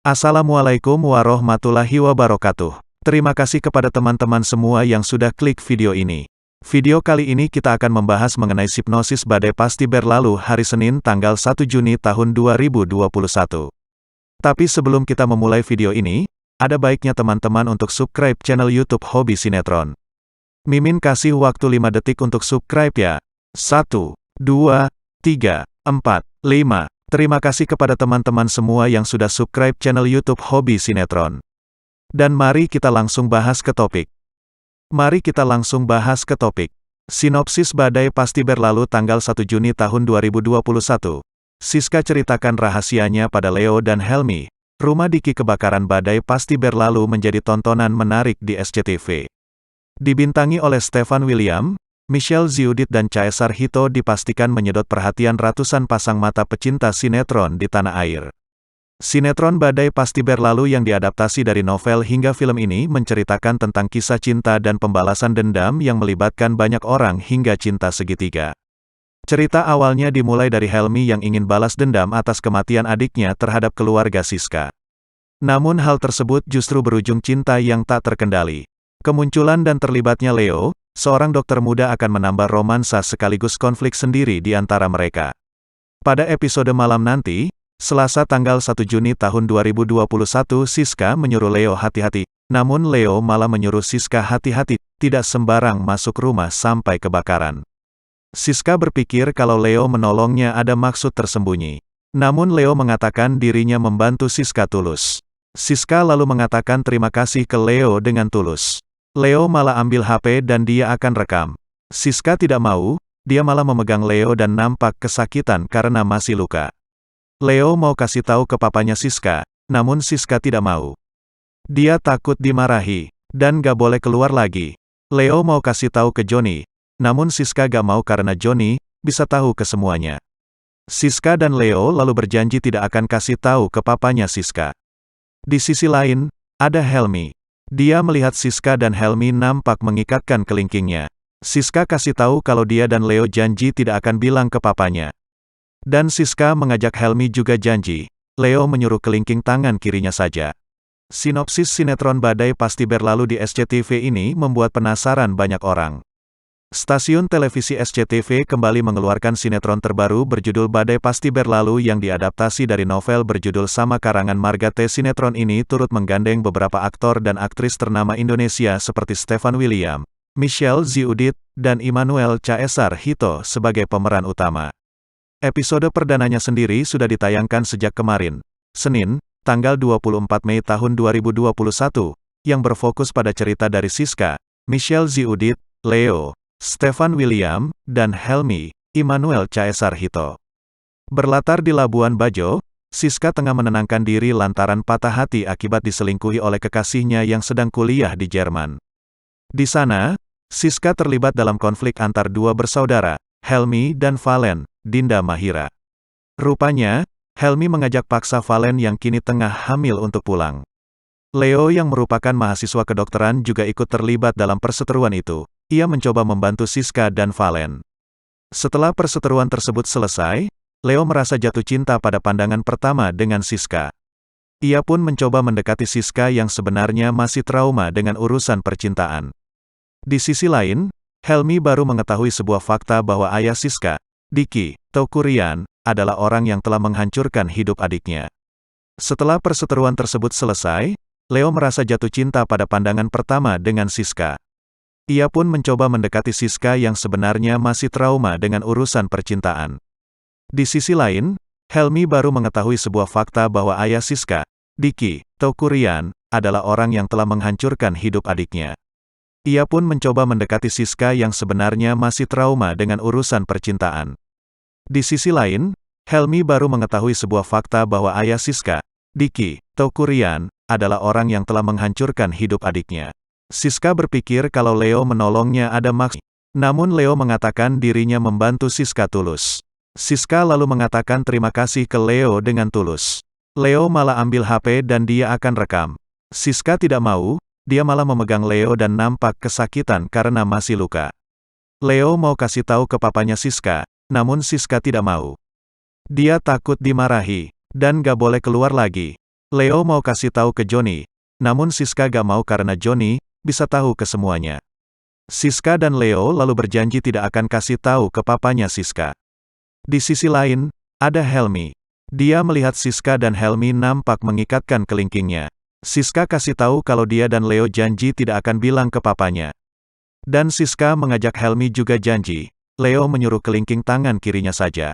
Assalamualaikum warahmatullahi wabarakatuh. Terima kasih kepada teman-teman semua yang sudah klik video ini. Video kali ini kita akan membahas mengenai hipnosis badai pasti berlalu hari Senin tanggal 1 Juni tahun 2021. Tapi sebelum kita memulai video ini, ada baiknya teman-teman untuk subscribe channel YouTube Hobi Sinetron. Mimin kasih waktu 5 detik untuk subscribe ya. 1, 2, 3, 4, 5. Terima kasih kepada teman-teman semua yang sudah subscribe channel YouTube Hobi Sinetron. Dan mari kita langsung bahas ke topik. Sinopsis badai pasti berlalu tanggal 1 Juni tahun 2021. Siska ceritakan rahasianya pada Leo dan Helmi. Rumah Diki kebakaran badai pasti berlalu menjadi tontonan menarik di SCTV. Dibintangi oleh Stefan William, Michelle Ziudit dan Caesar Hito dipastikan menyedot perhatian ratusan pasang mata pecinta sinetron di tanah air. Sinetron Badai Pasti Berlalu yang diadaptasi dari novel hingga film ini menceritakan tentang kisah cinta dan pembalasan dendam yang melibatkan banyak orang hingga cinta segitiga. Cerita awalnya dimulai dari Helmi yang ingin balas dendam atas kematian adiknya terhadap keluarga Siska. Namun hal tersebut justru berujung cinta yang tak terkendali. Kemunculan dan terlibatnya Leo, seorang dokter muda akan menambah romansa sekaligus konflik sendiri di antara mereka. Pada episode malam nanti, Selasa tanggal 1 Juni tahun 2021 Siska menyuruh Leo hati-hati, namun Leo malah menyuruh Siska hati-hati, tidak sembarang masuk rumah sampai kebakaran. Siska berpikir kalau Leo menolongnya ada maksud tersembunyi. Namun Leo mengatakan dirinya membantu Siska tulus. Siska lalu mengatakan terima kasih ke Leo dengan tulus. Leo malah ambil HP dan dia akan rekam. Siska tidak mau, dia malah memegang Leo dan nampak kesakitan karena masih luka. Leo mau kasih tahu ke papanya Siska, namun Siska tidak mau. Dia takut dimarahi, dan gak boleh keluar lagi. Leo mau kasih tahu ke Johnny, namun Siska gak mau karena Johnny bisa tahu ke semuanya. Siska dan Leo lalu berjanji tidak akan kasih tahu ke papanya Siska. Di sisi lain, ada Helmi. Dia melihat Siska dan Helmi nampak mengikatkan kelingkingnya. Siska kasih tahu kalau dia dan Leo janji tidak akan bilang ke papanya. Dan Siska mengajak Helmi juga janji. Leo menyuruh kelingking tangan kirinya saja. Sinopsis sinetron Badai Pasti Berlalu di SCTV ini membuat penasaran banyak orang. Stasiun televisi SCTV kembali mengeluarkan sinetron terbaru berjudul Badai Pasti Berlalu yang diadaptasi dari novel berjudul sama karangan Marga T. Sinetron ini turut menggandeng beberapa aktor dan aktris ternama Indonesia seperti Stefan William, Michelle Ziudit, dan Immanuel Caesar Hito sebagai pemeran utama. Episode perdananya sendiri sudah ditayangkan sejak kemarin, Senin, tanggal 24 Mei tahun 2021, yang berfokus pada cerita dari Siska, Michelle Ziudit, Leo, Stefan William, dan Helmi, Immanuel Caesar Hito. Berlatar di Labuan Bajo, Siska tengah menenangkan diri lantaran patah hati akibat diselingkuhi oleh kekasihnya yang sedang kuliah di Jerman. Di sana, Siska terlibat dalam konflik antar dua bersaudara, Helmi dan Valen, Dinda Mahira. Rupanya, Helmi mengajak paksa Valen yang kini tengah hamil untuk pulang. Leo yang merupakan mahasiswa kedokteran juga ikut terlibat dalam perseteruan itu. Ia mencoba membantu Siska dan Valen. Setelah perseteruan tersebut selesai, Leo merasa jatuh cinta pada pandangan pertama dengan Siska. Ia pun mencoba mendekati Siska yang sebenarnya masih trauma dengan urusan percintaan. Di sisi lain, Helmi baru mengetahui sebuah fakta bahwa ayah Siska, Diki, Teuku Ryan, adalah orang yang telah menghancurkan hidup adiknya. Setelah perseteruan tersebut selesai, Leo merasa jatuh cinta pada pandangan pertama dengan Siska. Ia pun mencoba mendekati Siska yang sebenarnya masih trauma dengan urusan percintaan. Di sisi lain, Helmi baru mengetahui sebuah fakta bahwa ayah Siska, Diki, Teuku Ryan, adalah orang yang telah menghancurkan hidup adiknya. Ia pun mencoba mendekati Siska yang sebenarnya masih trauma dengan urusan percintaan. Di sisi lain, Helmi baru mengetahui sebuah fakta bahwa ayah Siska, Diki, Teuku Ryan, adalah orang yang telah menghancurkan hidup adiknya. Siska berpikir kalau Leo menolongnya ada maksud. Namun Leo mengatakan dirinya membantu Siska tulus. Siska lalu mengatakan terima kasih ke Leo dengan tulus. Leo malah ambil HP dan dia akan rekam. Siska tidak mau, dia malah memegang Leo dan nampak kesakitan karena masih luka. Leo mau kasih tahu ke papanya Siska, namun Siska tidak mau. Dia takut dimarahi, dan gak boleh keluar lagi. Leo mau kasih tahu ke Johnny, namun Siska gak mau karena Johnny bisa tahu kesemuanya. Siska dan Leo lalu berjanji tidak akan kasih tahu ke papanya Siska. Di sisi lain, ada Helmi. Dia melihat Siska dan Helmi nampak mengikatkan kelingkingnya. Siska kasih tahu kalau dia dan Leo janji tidak akan bilang ke papanya. Dan Siska mengajak Helmi juga janji. Leo menyuruh kelingking tangan kirinya saja.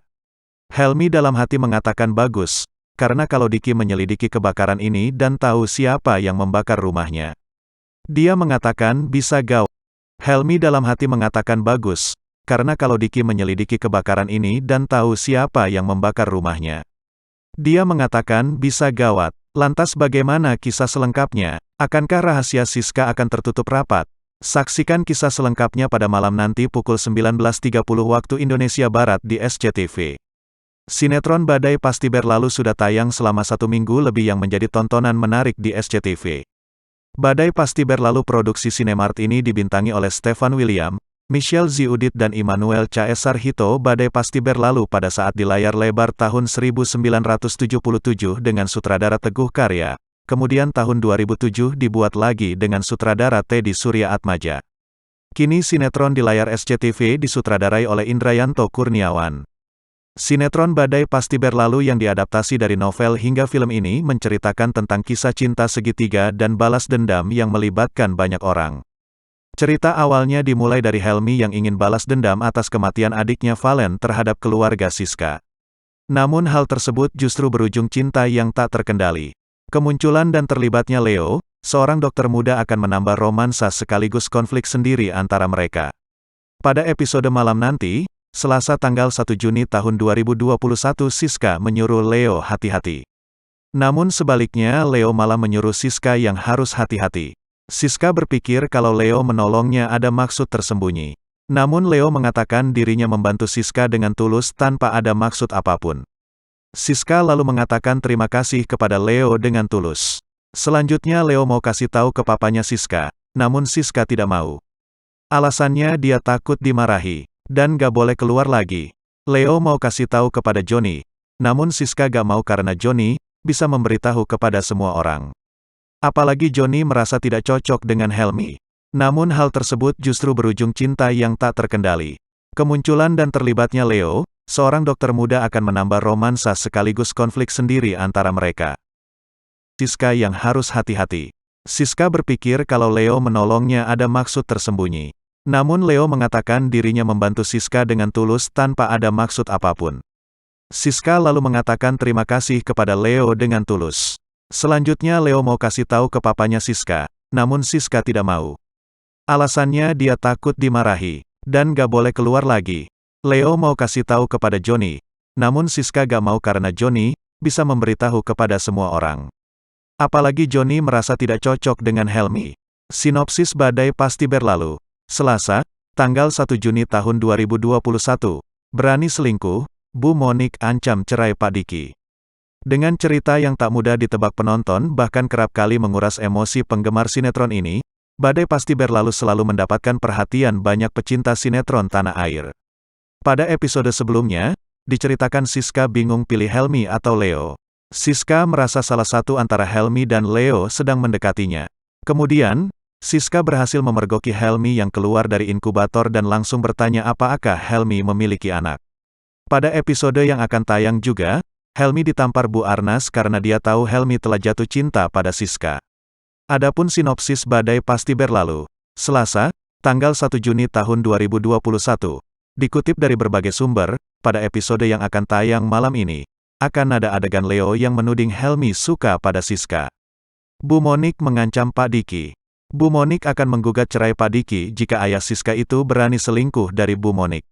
Helmi dalam hati mengatakan bagus, karena kalau Diki menyelidiki kebakaran ini dan tahu siapa yang membakar rumahnya. Dia mengatakan bisa gawat. Helmi dalam hati mengatakan bagus, karena kalau Diki menyelidiki kebakaran ini dan tahu siapa yang membakar rumahnya. Dia mengatakan bisa gawat. Lantas bagaimana kisah selengkapnya? Akankah rahasia Siska akan tertutup rapat? Saksikan kisah selengkapnya pada malam nanti pukul 19.30 waktu Indonesia Barat di SCTV. Sinetron Badai Pasti Berlalu sudah tayang selama 1 minggu lebih yang menjadi tontonan menarik di SCTV. Badai Pasti Berlalu produksi Cinemark ini dibintangi oleh Stefan William, Michelle Ziudit dan Immanuel Caesar Hito. Badai Pasti Berlalu pada saat di layar lebar tahun 1977 dengan sutradara Teguh Karya, kemudian tahun 2007 dibuat lagi dengan sutradara Teddy Surya Atmaja. Kini sinetron di layar SCTV disutradarai oleh Indrayanto Kurniawan. Sinetron Badai Pasti Berlalu yang diadaptasi dari novel hingga film ini menceritakan tentang kisah cinta segitiga dan balas dendam yang melibatkan banyak orang. Cerita awalnya dimulai dari Helmi yang ingin balas dendam atas kematian adiknya Valen terhadap keluarga Siska. Namun hal tersebut justru berujung cinta yang tak terkendali. Kemunculan dan terlibatnya Leo, seorang dokter muda akan menambah romansa sekaligus konflik sendiri antara mereka. Pada episode malam nanti, Selasa tanggal 1 Juni tahun 2021 Siska menyuruh Leo hati-hati. Namun sebaliknya Leo malah menyuruh Siska yang harus hati-hati. Siska berpikir kalau Leo menolongnya ada maksud tersembunyi. Namun Leo mengatakan dirinya membantu Siska dengan tulus tanpa ada maksud apapun. Siska lalu mengatakan terima kasih kepada Leo dengan tulus. Selanjutnya Leo mau kasih tahu ke papanya Siska, namun Siska tidak mau. Alasannya dia takut dimarahi, dan gak boleh keluar lagi. Leo mau kasih tahu kepada Johnny, namun Siska gak mau karena Johnny bisa memberitahu kepada semua orang. Apalagi Johnny merasa tidak cocok dengan Helmi. Namun hal tersebut justru berujung cinta yang tak terkendali. Kemunculan dan terlibatnya Leo, seorang dokter muda akan menambah romansa sekaligus konflik sendiri antara mereka. Siska yang harus hati-hati. Siska berpikir kalau Leo menolongnya ada maksud tersembunyi. Namun Leo mengatakan dirinya membantu Siska dengan tulus tanpa ada maksud apapun. Siska lalu mengatakan terima kasih kepada Leo dengan tulus. Selanjutnya Leo mau kasih tahu ke papanya Siska, namun Siska tidak mau. Alasannya dia takut dimarahi, dan gak boleh keluar lagi. Leo mau kasih tahu kepada Johnny, namun Siska gak mau karena Johnny bisa memberitahu kepada semua orang. Apalagi Johnny merasa tidak cocok dengan Helmi. Sinopsis Badai Pasti Berlalu. Selasa, tanggal 1 Juni tahun 2021. Berani selingkuh, Bu Monik ancam cerai Pak Diki. Dengan cerita yang tak mudah ditebak penonton bahkan kerap kali menguras emosi penggemar sinetron ini, Badai Pasti Berlalu selalu mendapatkan perhatian banyak pecinta sinetron tanah air. Pada episode sebelumnya, diceritakan Siska bingung pilih Helmi atau Leo. Siska merasa salah satu antara Helmi dan Leo sedang mendekatinya. Kemudian, Siska berhasil memergoki Helmi yang keluar dari inkubator dan langsung bertanya apakah Helmi memiliki anak. Pada episode yang akan tayang juga, Helmi ditampar Bu Arnas karena dia tahu Helmi telah jatuh cinta pada Siska. Adapun sinopsis Badai Pasti Berlalu. Selasa, tanggal 1 Juni tahun 2021. Dikutip dari berbagai sumber, pada episode yang akan tayang malam ini, akan ada adegan Leo yang menuding Helmi suka pada Siska. Bu Monik mengancam Pak Diki. Bu Monik akan menggugat cerai Pak Diki jika ayah Siska itu berani selingkuh dari Bu Monik.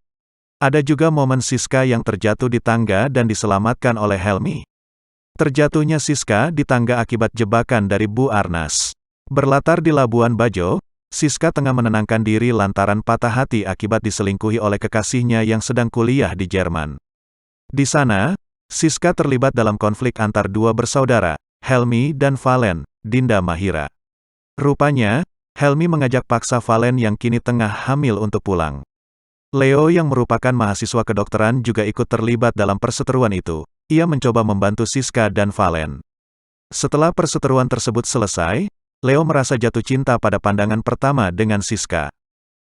Ada juga momen Siska yang terjatuh di tangga dan diselamatkan oleh Helmi. Terjatuhnya Siska di tangga akibat jebakan dari Bu Arnas. Berlatar di Labuan Bajo, Siska tengah menenangkan diri lantaran patah hati akibat diselingkuhi oleh kekasihnya yang sedang kuliah di Jerman. Di sana, Siska terlibat dalam konflik antar dua bersaudara, Helmi dan Valen, Dinda Mahira. Rupanya, Helmi mengajak paksa Valen yang kini tengah hamil untuk pulang. Leo yang merupakan mahasiswa kedokteran juga ikut terlibat dalam perseteruan itu. Ia mencoba membantu Siska dan Valen. Setelah perseteruan tersebut selesai, Leo merasa jatuh cinta pada pandangan pertama dengan Siska.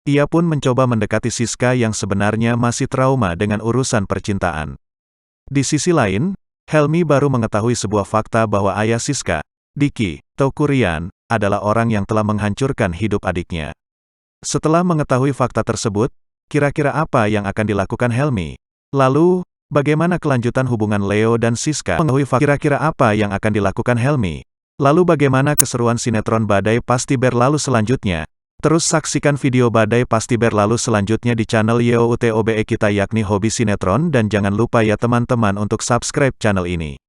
Ia pun mencoba mendekati Siska yang sebenarnya masih trauma dengan urusan percintaan. Di sisi lain, Helmi baru mengetahui sebuah fakta bahwa ayah Siska, Diki Tokurian, adalah orang yang telah menghancurkan hidup adiknya. Setelah mengetahui fakta tersebut, kira-kira apa yang akan dilakukan Helmi? Lalu, bagaimana kelanjutan hubungan Leo dan Siska? Mengetahui fakta kira-kira apa yang akan dilakukan Helmi? Lalu bagaimana keseruan sinetron Badai Pasti Berlalu selanjutnya? Terus saksikan video Badai Pasti Berlalu selanjutnya di channel YOUTOBE kita yakni Hobi Sinetron dan jangan lupa ya teman-teman untuk subscribe channel ini.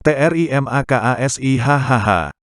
TRIMAKASI hahaha.